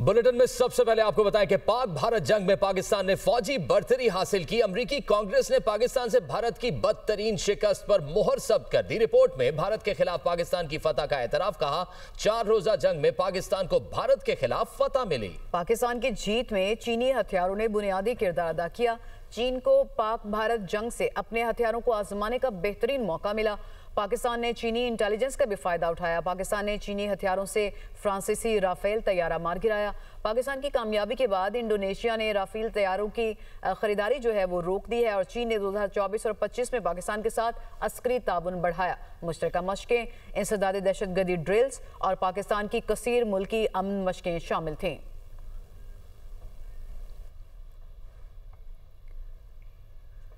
Bulletin में सबसे पहले आपको बताएं कि पाक भारत जंग में पाकिस्तान ने फौजी बढ़तरी हासिल की। अमरीकी कांग्रेस ने पाकिस्तान से भारत की बदतरीन शिकस्त पर मोहर जब्त कर दी। रिपोर्ट में भारत के खिलाफ पाकिस्तान की फतह का एतराफ। कहा 4 रोजा जंग में पाकिस्तान को भारत के खिलाफ फतह मिली। पाकिस्तान की जीत में चीनी हथियारों ने बुनियादी किरदार अदा किया। चीन को पाक भारत जंग से अपने हथियारों को आजमाने का बेहतरीन मौका मिला। पाकिस्तान ने चीनी इंटेलिजेंस का भी फायदा उठाया। पाकिस्तान ने चीनी हथियारों से फ्रांसीसी राफेल तैयारा मार गिराया। पाकिस्तान की कामयाबी के बाद इंडोनेशिया ने राफेल तैयारों की खरीदारी जो है वो रोक दी है और चीन ने 2024 और 25 में पाकिस्तान के साथ अस्करी ताउन बढ़ाया। मुश्तरका मशकें, इंसदादी दहशतगर्दी ड्रिल्स और पाकिस्तान की कसीर मुल्की अमन मशकें शामिल थीं।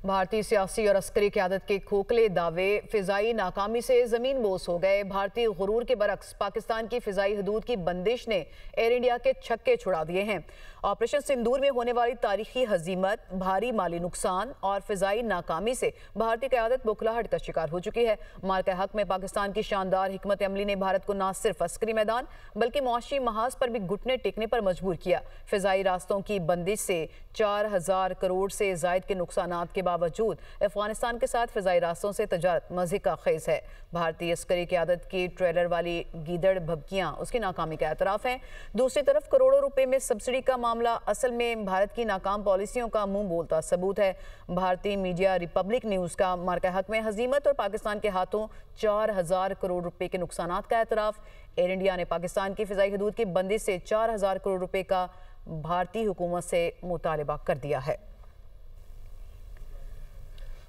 भारतीय सियासी और अस्करी क़यादत के खोखले दावे फिजाई नाकामी से जमीन बोस हो गए। भारतीय गुरूर के बरक्स पाकिस्तान की फिजाई हदूद की बंदिश ने एयर इंडिया के छक्के छुड़ा दिए हैं। ऑपरेशन सिंदूर में होने वाली तारीखी हजीमत, भारी माली नुकसान और फिजाई नाकामी से भारतीय क़यादत बुखलाहट का शिकार हो चुकी है। मार्का हक में पाकिस्तान की शानदार हिकमत अमली ने भारत को न सिर्फ अस्करी मैदान बल्कि मुआशी महाज पर भी घुटने टेकने पर मजबूर किया। फिजाई रास्तों की बंदिश से 4000 करोड़ से जायद के नुकसानात के बावजूद अफगानिस्तान के साथ फिजाई रास्तों से तजारत मज़े का खेज है। भारतीय अस्करी क़यादत की ट्रेलर वाली गीदड़ भबकियां उसकी नाकामी का एतराफ़ हैं। दूसरी तरफ करोड़ों रुपए में सब्सिडी का मामला असल में भारत की नाकाम पॉलिसियों का मुंह बोलता सबूत है। भारतीय मीडिया रिपब्लिक न्यूज़ का मार्का हक में हजीमत और पाकिस्तान के हाथों 4000 करोड़ रुपए के नुकसानात का एतराफ़। एयर इंडिया ने पाकिस्तान की फिजाई हदूद की बंदिश से 4000 करोड़ रुपए का भारतीय हुकूमत से मुतालिबा कर दिया है।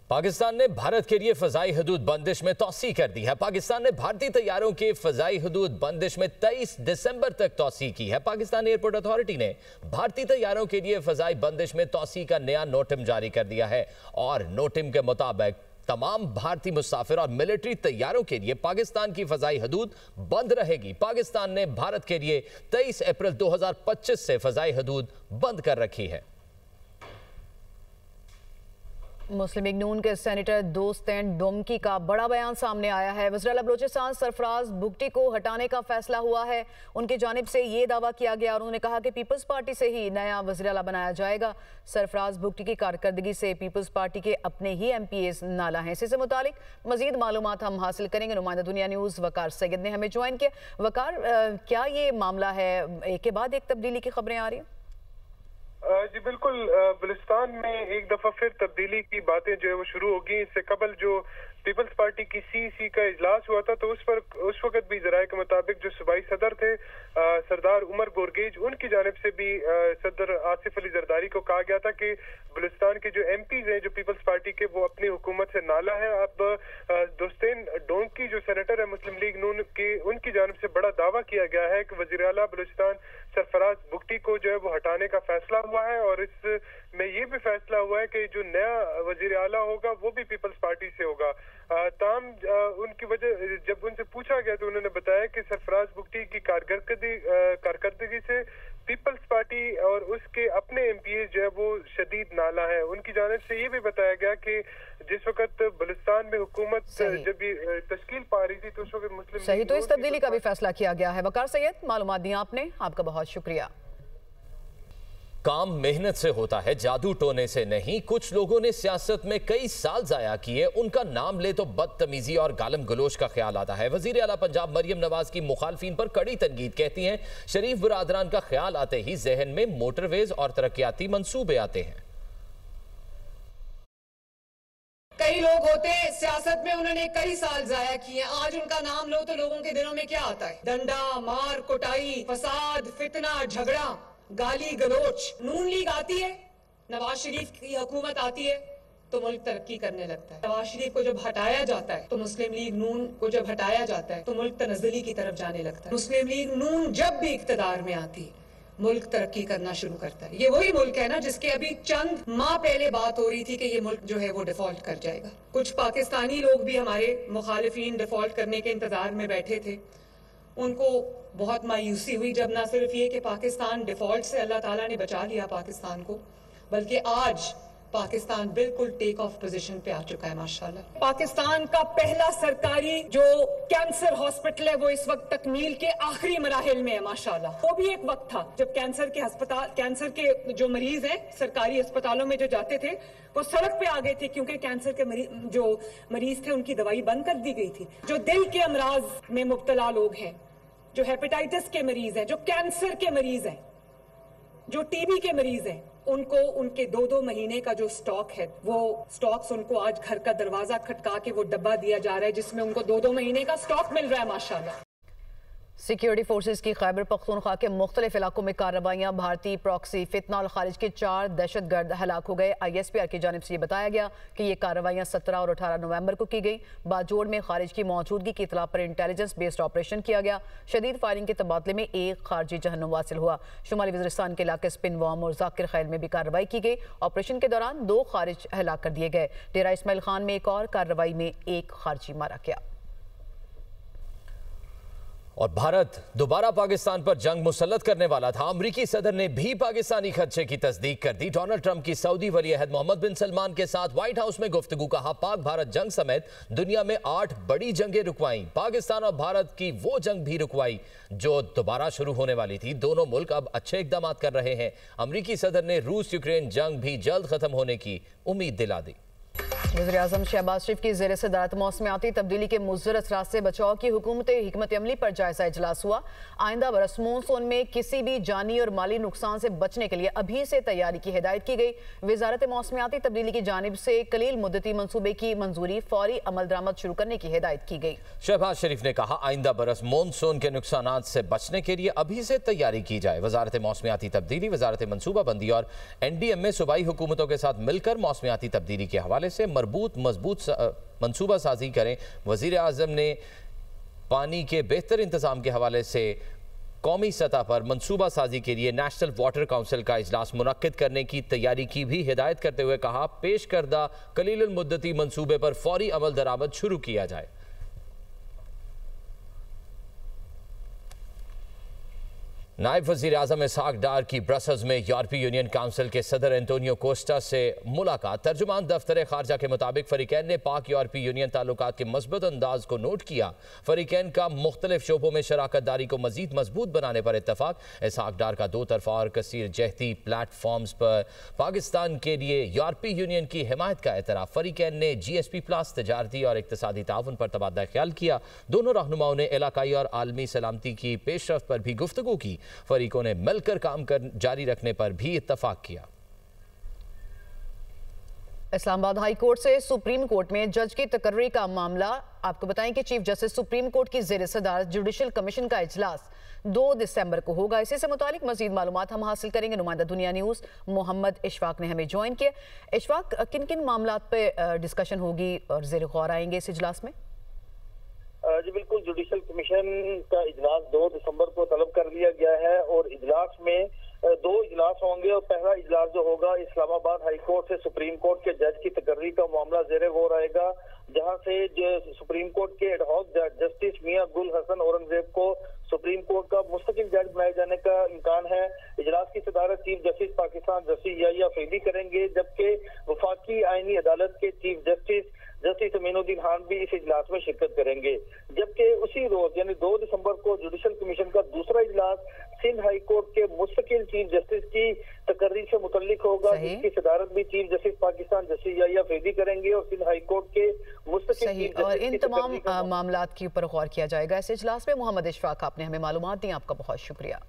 पाकिस्तान ने भारत के लिए फजाई हदूद बंदिश में तौसी कर दी है। पाकिस्तान ने भारतीय तैयारों के फजाई हदूद बंदिश में 23 दिसंबर तक तौसी की है। पाकिस्तान एयरपोर्ट अथॉरिटी ने भारतीय तैयारों के लिए फजाई बंदिश में तौसी का नया नोटिम जारी कर दिया है और नोटिम के मुताबिक तमाम भारतीय मुसाफिर और मिलिट्री तैयारों के लिए पाकिस्तान की फजाई हदूद बंद रहेगी। पाकिस्तान ने भारत के लिए 23 अप्रैल 2025 से फजाई हदूद बंद कर रखी है। मुस्लिम लीग नून के सेनेटर दोस्तैन डोमकी का बड़ा बयान सामने आया है। वज़ीर-ए-आला बलोचिस्तान सरफराज बुगटी को हटाने का फैसला हुआ है। उनकी जानिब से ये दावा किया गया और उन्होंने कहा कि पीपल्स पार्टी से ही नया वज़ीर-ए-आला बनाया जाएगा। सरफराज बुगटी की कारकर्दगी से पीपल्स पार्टी के अपने ही MPs नाला हैं। इससे मुतालिक मजीद मालूमात हम हासिल करेंगे। नुमाइंदा दुनिया न्यूज़ वकार सैयद ने हमें ज्वाइन किया। वकार, क्या ये मामला है, एक के बाद एक तब्दीली की खबरें आ रही हैं? जी बिल्कुल, बलूचिस्तान में एक दफा फिर तब्दीली की बातें जो है वो शुरू होगी। इससे कबल जो पीपल्स पार्टी की CEC का इजलास हुआ था तो उस वक्त भी जराये के मुताबिक जो सूबाई सदर थे सरदार उमर गोरगेज, उनकी जानिब से भी सदर आसिफ अली जरदारी को कहा गया था कि बलूचिस्तान के जो MPs हैं जो पीपल्स पार्टी के, वो अपनी हुकूमत से नाला है। अब दोस्तैन डोमकी जो सेनेटर है मुस्लिम लीग नून की, उनकी जानिब से बड़ा दावा किया गया है कि वज़ीर आला बलूचिस्तान सरफराज बुगटी को जो है वो हटाने का फैसला हुआ है और इसमें ये भी फैसला हुआ है कि जो नया वज़ीर आला होगा वो भी पीपल्स पार्टी से होगा। ताम उनकी वजह जब उनसे पूछा गया तो उन्होंने बताया कि सरफराज बुगटी की कारकर्दगी से पीपल्स पार्टी और उसके अपने MPs जो है वो शदीद नाला है। उनकी जानिब से ये भी बताया गया कि जिस वक्त बलूचिस्तान में हुकूमत जब ये तश्कील पा रही थी तो उस वक्त मुस्लिम सही, तो इस तब्दीली का भी फैसला किया गया है। वकार सैयद, मालूमात दी आपने, आपका बहुत शुक्रिया। काम मेहनत से होता है, जादू टोने से नहीं। कुछ लोगों ने सियासत में कई साल जाया किए, उनका नाम ले तो बदतमीजी और गालम गलोच का ख्याल आता है। वजीर आला पंजाब मरियम नवाज की मुखालफिन पर कड़ी तनकीद। कहती हैं शरीफ बरादरान का ख्याल आते ही जहन में मोटरवेज और तरक्याती मंसूबे आते हैं। कई लोग होते हैं सियासत में, उन्होंने कई साल जाया किए, आज उनका नाम लो तो लोगों के दिलों में क्या आता है? डंडा, मार, कुटाई, फसाद, फितना, झगड़ा, गाली गलोच। नून लीग आती है, नवाज शरीफ की हुकूमत आती है तो मुल्क तरक्की करने लगता है। नवाज शरीफ को जब हटाया जाता है तो मुस्लिम लीग नून को जब हटाया जाता है तो मुल्क तनज़्ज़ुली की तरफ जाने लगता है। मुस्लिम लीग नून जब भी इक़्तिदार में आती है मुल्क तरक्की करना शुरू करता है। ये वही मुल्क है ना जिसके अभी चंद माह पहले बात हो रही थी कि ये मुल्क जो है वो डिफॉल्ट कर जाएगा। कुछ पाकिस्तानी लोग भी हमारे मुखालिफिन डिफॉल्ट करने के इंतजार में बैठे थे, उनको बहुत मायूसी हुई जब ना सिर्फ ये कि पाकिस्तान डिफॉल्ट से अल्लाह ताला ने बचा लिया पाकिस्तान को, बल्कि आज पाकिस्तान बिल्कुल टेक ऑफ पोजीशन पे आ चुका है माशाल्लाह। पाकिस्तान का पहला सरकारी जो कैंसर हॉस्पिटल है वो इस वक्त तकमील के आखिरी मराहिल में है माशाल्लाह। वो भी एक वक्त था जब कैंसर के जो मरीज हैं सरकारी अस्पतालों में जो जाते थे वो सड़क पे आ गए थे, क्योंकि कैंसर के मरीज थे उनकी दवाई बंद कर दी गई थी। जो दिल के अमराज में मुब्तला लोग हैं, जो हेपेटाइटिस के मरीज हैं, जो कैंसर के मरीज हैं, जो टीबी के मरीज हैं, उनको उनके 2-2 महीने का जो स्टॉक है वो स्टॉक्स उनको आज घर का दरवाजा खटका के वो डब्बा दिया जा रहा है जिसमें उनको 2-2 महीने का स्टॉक मिल रहा है माशाल्लाह। सिक्योरिटी फोर्सेज की खैबर पख्तूनख्वा के मुख्तलिफ इलाकों में कार्रवाइयाँ। भारतीय प्रॉक्सी फितना और खारिज के 4 दहशतगर्द हलाक हो गए। ISPR की जानिब से ये बताया गया कि ये कार्रवाइयाँ 17 और 18 नवंबर को की गई। बाजोड़ में खारिज की मौजूदगी की इतला पर इंटेलिजेंस बेस्ड ऑपरेशन किया गया। शदीद फायरिंग के तबादले में एक खारजी जहन्नुम वासिल हुआ। शुमाली वज़ीरिस्तान के इलाके स्पिनवाम और जाकिर खैल में भी कार्रवाई की गई। ऑपरेशन के दौरान 2 खारिज हलाक कर दिए गए। डेरा इस्माइल खान में एक और कार्रवाई में एक खारजी मारा गया। और भारत दोबारा पाकिस्तान पर जंग मुसल्लत करने वाला था। अमरीकी सदर ने भी पाकिस्तानी खदशे की तस्दीक कर दी। डोनाल्ड ट्रंप की सऊदी वली अहद मोहम्मद बिन सलमान के साथ व्हाइट हाउस में गुफ्तगू। कहा, पाक भारत जंग समेत दुनिया में 8 बड़ी जंगें रुकवाई। पाकिस्तान और भारत की वो जंग भी रुकवाई जो दोबारा शुरू होने वाली थी। दोनों मुल्क अब अच्छे इकदाम कर रहे हैं। अमरीकी सदर ने रूस यूक्रेन जंग भी जल्द खत्म होने की उम्मीद दिला दी। वज़ीर आज़म शहबाज शरीफ की ज़ेर सदारत मौसमियाती तब्दीली के मुज़र असरात से बचाव की हुकूमत हिकमत अमली पर जायजा इजलास हुआ। आइंदा बरस मानसून में किसी भी जानी और माली नुकसान से बचने के लिए अभी से तैयारी की हिदायत की गई। वज़ारत मौसमियाती तब्दीली की जानिब से कलील मुद्दती मनसूबे की मंजूरी, फौरी अमल दरामद शुरू करने की हिदायत की गई। शहबाज शरीफ ने कहा, आइंदा बरस मानसून के नुकसान से बचने के लिए अभी से तैयारी की जाए। वज़ारत मौसमियाती तब्दीली, वज़ारत मनसूबाबंदी और NDMA सूबाई हुकूमतों के साथ मिलकर मौसमियाती तब्दीली के हवाले से मजबूत मंसूबा साजी करें। वज़ीर आज़म ने पानी के बेहतर इंतजाम के हवाले से कौमी सतह पर मंसूबा साजी के लिए नेशनल वाटर काउंसिल का इजलास मुनक्किद करने की तैयारी की भी हिदायत करते हुए कहा, पेश करदा कलील मुद्दती मंसूबे पर फौरी अमल दरामद शुरू किया जाए। नायब वज़ीर आज़म इसहाक डार की ब्रसल्स में यूरोपीय यूनियन काउंसिल के सदर एंटोनियो कोस्टा से मुलाकात। तर्जुमान दफ्तर खारजा के मुताबिक फ़रीक़ैन ने पाक यूरोपीय यूनियन ताल्लुकात के मज़बूत अंदाज को नोट किया। फ़रीक़ैन का मुख्तलिफ शोबों में शराकत दारी को मज़ीद मजबूत बनाने पर इत्तफ़ाक़। इसहाक डार का 2 तरफ़ा और कसीर जहती प्लेटफॉर्म्स पर पाकिस्तान के लिए यूरोपीय यूनियन की हिमायत का एतराफ़। फ़रीक़ैन ने GSP+ तजारती और इक़्तिसादी ताउन पर तबादला ख्याल किया। दोनों रहनुमाओं ने इलाकाई और आलमी सलामती की पेशरफ्त पर भी गुफ्तगू की। फरीकों ने मिलकर काम जारी रखने पर भी इत्तफाक किया। इस्लामाबाद हाई कोर्ट से सुप्रीम कोर्ट में जज की तकर्री का मामला। आपको बताएं कि चीफ जस्टिस सुप्रीम कोर्ट की ज़ेर सदारत जुडिशल कमीशन का इजलास 2 दिसंबर को होगा। इसी से मुतालिक मजीद मालूमात हम हासिल करेंगे। नुमाइंदा दुनिया न्यूज़ मोहम्मद इशफाक ने हमें ज्वाइन किया। इशफाक, किन किन मामलात पे डिस्कशन होगी और ज़ेर गौर आएंगे इस इजलास में? जी बिल्कुल, जुडिशल कमीशन का इजलास 2 दिसंबर को तलब कर लिया गया है और इजलास में 2 इजलास होंगे। और पहला इजलास जो होगा इस्लामाबाद हाई कोर्ट से सुप्रीम कोर्ट के जज की तकर्री का मामला ज़ेरे गौर आएगा, जहां से सुप्रीम कोर्ट के एडहॉक जस्टिस मियां गुल हसन औरंगजेब को सुप्रीम कोर्ट का मुस्तकिल जज बनाए जाने का इम्कान है। इजलास की सदारत chief justice Pakistan justice Yahya Faridi करेंगे, जबकि वफाकी आईनी अदालत के चीफ जस्टिस अमीनुद्दीन खान भी इस इजलास में शिरकत करेंगे। जबकि उसी रोज यानी 2 दिसंबर को जुडिशल कमीशन का दूसरा इजलास सिंध हाई कोर्ट के मुस्तकिल चीफ जस्टिस की तकर्री से मुतल्लिक होगा, जिसकी सदारत भी chief justice Pakistan justice Yahya Faridi करेंगे और सिंध हाई कोर्ट के मुस्तकिल चीफ जस्टिस। और इन तमाम मामलात के ऊपर गौर किया जाएगा इस इजलास में। मोहम्मद इशफाक, आपने हमें मालूमात दी, आपका बहुत शुक्रिया।